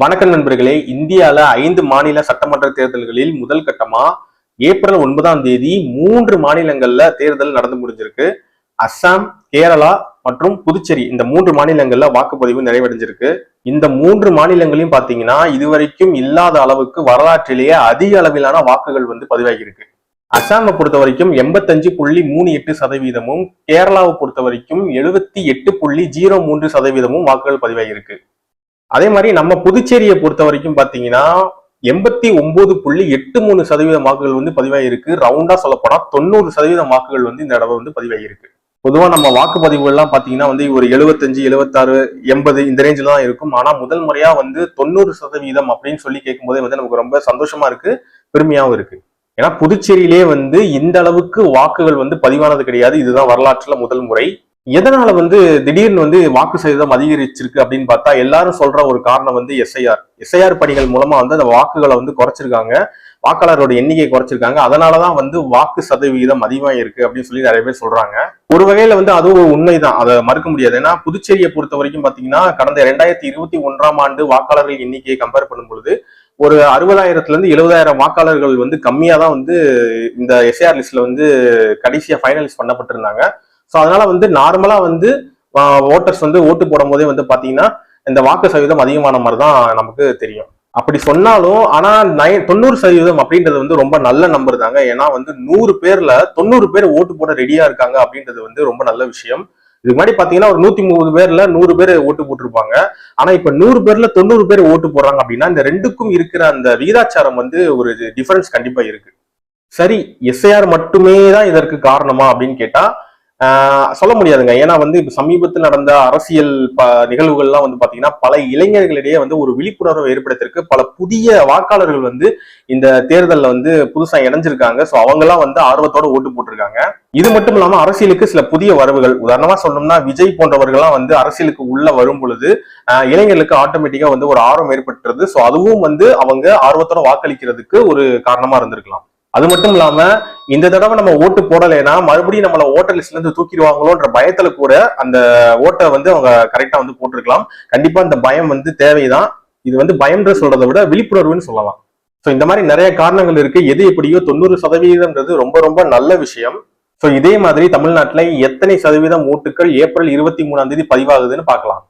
வணக்கம் நண்பர்களே. இந்தியால 5 மாநில சட்டமன்ற தேர்தல்களில் முதல் கட்டமா ஏப்ரல் 9ஆம் தேதி 3 மாநிலங்கள்ல தேர்தல் நடந்து முடிஞ்சிருக்கு. அஸ்ஸாம், கேரளா மற்றும் புதுச்சேரி இந்த 3 மாநிலங்கள்ல வாக்குப்பதிவு நிறைவடைஞ்சிருக்கு. இந்த 3 மாநிலங்களையும் பாத்தீங்கன்னா இதுவரைக்கும் இல்லாத அளவுக்கு வரலாற்றிலேயே அதிக அளவிலான வாக்குகள் பதிவாகி இருக்கு. அஸ்ஸாமை பொறுத்த வரைக்கும் 85.38%, கேரளாவை பொறுத்த வரைக்கும் 78.03% வாக்குகள் பதிவாகி இருக்கு. அதே மாதிரி நம்ம புதுச்சேரியை பொறுத்த வரைக்கும் பாத்தீங்கன்னா 89.83% வாக்குகள் பதிவாகி இருக்கு. ரவுண்டா சொல்லப்போனா 90% வாக்குகள் இந்த தடவை பதிவாகி இருக்கு. பொதுவா நம்ம வாக்குப்பதிவு எல்லாம் பாத்தீங்கன்னா ஒரு 75, 76, 80 இந்த ரேஞ்சில் தான் இருக்கும். ஆனா முதல் முறையா 90% அப்படின்னு சொல்லி கேட்கும் போதே நமக்கு ரொம்ப சந்தோஷமா இருக்கு, பெருமையாவும் இருக்கு. ஏன்னா புதுச்சேரியிலே இந்த அளவுக்கு வாக்குகள் பதிவானது கிடையாது. இதுதான் வரலாற்றுல முதல் முறை. எதனால திடீர்னு வாக்கு சதவீதம் அதிகரிச்சிருக்கு அப்படின்னு பார்த்தா எல்லாரும் சொல்ற ஒரு காரணம் எஸ்ஐஆர் பணிகள் மூலமா அந்த வாக்குகளை குறைச்சிருக்காங்க, வாக்காளரோட எண்ணிக்கையை குறைச்சிருக்காங்க. அதனாலதான் வாக்கு சதவீதம் அதிகமா இருக்கு அப்படின்னு சொல்லி நிறைய பேர் சொல்றாங்க. ஒரு வகையில அதுவும் உண்மைதான், அதை மறுக்க முடியாது. ஏன்னா புதுச்சேரியை பொறுத்த வரைக்கும் பாத்தீங்கன்னா கடந்த 2021ஆம் ஆண்டு வாக்காளர்கள் எண்ணிக்கையை கம்பேர் பண்ணும் பொழுது ஒரு 60,000 இருந்து 70,000 வாக்காளர்கள் கம்மியா தான் இந்த எஸ்ஐஆர் லிஸ்ட்ல கடைசியா ஃபைனலைஸ் பண்ணப்பட்டிருந்தாங்க. ஸோ அதனால நார்மலா ஓட்டர்ஸ் ஓட்டு போடும் போதே பாத்தீங்கன்னா இந்த வாக்கு சதவீதம் அதிகமான மாதிரி தான் நமக்கு தெரியும். அப்படி சொன்னாலும் ஆனா 90% அப்படின்றது ரொம்ப நல்ல நம்பர் தாங்க. ஏன்னா 100 பேர்ல 90 பேர் ஓட்டு போட ரெடியா இருக்காங்க அப்படின்றது ரொம்ப நல்ல விஷயம். இதுக்கு முன்னாடி பாத்தீங்கன்னா ஒரு 130 பேர்ல 100 பேர் ஓட்டு போட்டிருப்பாங்க. ஆனா இப்ப 100 பேர்ல 90 பேர் ஓட்டு போடுறாங்க அப்படின்னா இந்த ரெண்டுக்கும் இருக்கிற அந்த விகிதாச்சாரம் ஒரு டிஃபரன்ஸ் கண்டிப்பா இருக்கு. சரி, எஸ்ஐஆர் மட்டுமே தான் இதற்கு காரணமா அப்படின்னு கேட்டா சொல்ல முடியாதுங்க. ஏன்னா இப்ப சமீபத்தில் நடந்த அரசியல் நிகழ்வுகள்லாம் பாத்தீங்கன்னா பல இளைஞர்களிடையே ஒரு விழிப்புணர்வை ஏற்படுத்திருக்கு. பல புதிய வாக்காளர்கள் இந்த தேர்தல்ல புதுசா இணைஞ்சிருக்காங்க. சோ அவங்க எல்லாம் ஆர்வத்தோட ஓட்டு போட்டிருக்காங்க. இது மட்டும் இல்லாம அரசியலுக்கு சில புதிய வரவுகள், உதாரணமா சொல்லணும்னா விஜய் போன்றவர்கள்லாம் அரசியலுக்கு உள்ள வரும் பொழுது இளைஞர்களுக்கு ஆட்டோமேட்டிக்கா ஒரு ஆர்வம் ஏற்பட்டுறது. சோ அதுவும் அவங்க ஆர்வத்தோட வாக்களிக்கிறதுக்கு ஒரு காரணமா இருந்திருக்கலாம். அது மட்டும் இல்லாம இந்த தடவை நம்ம ஓட்டு போடலைன்னா மறுபடியும் நம்மள ஓட்டர் லிஸ்ட்ல இருந்து தூக்கிடுவாங்களோன்ற பயத்துல கூட அந்த ஓட்டை அவங்க கரெக்டா போட்டிருக்கலாம். கண்டிப்பா இந்த பயம் தேவைதான். இது பயம்ன்ற சொல்றதை விட விழிப்புணர்வுன்னு சொல்லலாம். சோ இந்த மாதிரி நிறைய காரணங்கள் இருக்கு. எது எப்படியோ 90%ன்றது ரொம்ப ரொம்ப நல்ல விஷயம். சோ இதே மாதிரி தமிழ்நாட்டுல எத்தனை சதவீதம் ஓட்டுகள் ஏப்ரல் 23ஆம் தேதி பதிவாகுதுன்னு பார்க்கலாம்.